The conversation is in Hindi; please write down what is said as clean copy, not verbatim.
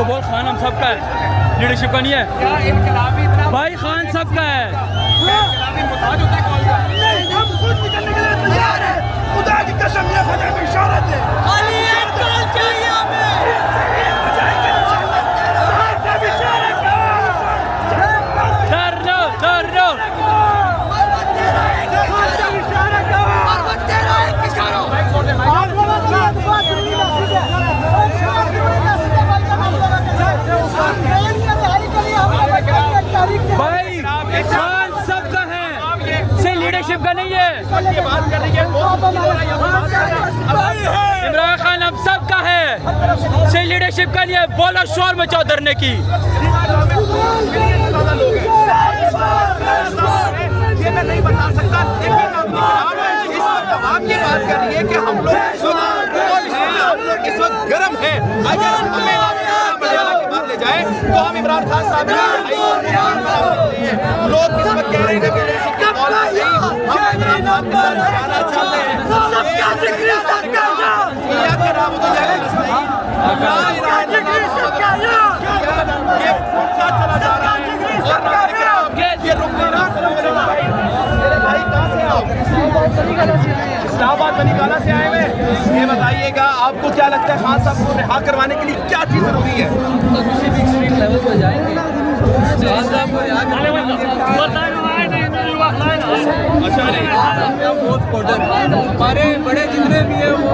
उसको बोल खान हम सबका है, लीडरशिप का नहीं है भाई, खान सबका है। हम खुद निकलने के लिए तैयार हैं, खुदा की कसम ये फतेह की इशारत है। भाई खान सबका है, से लीडरशिप का नहीं है। इमरान खान हम सबका है, से लीडरशिप का नहीं है। बोलो शोर मचाओ धरने की। ये मैं नहीं बता सकता, लेकिन आपकी बात कर रही है कि हम लोग इस वक्त गर्म है। अगर हमें मर्यादा के बाद ले जाए तो हम इमरान खान साहब लोग इस वक्त कह रहे हैं कि हम इमरान खान के साथ जाना चाहते हैं। ये चला जा रहा है और ये रुक नहीं रहा। मेरे भाई कहाँ से आओ? इस्लामाबाद बनीगाला से आए हुए। ये बताइएगा आपको क्या लगता है खान साहब को रिहा करवाने के लिए क्या चीज़ जरूरी है? किसी भी एक्सट्रीम लेवल पर जाएंगे। हमारे बड़े जितने भी हैं वो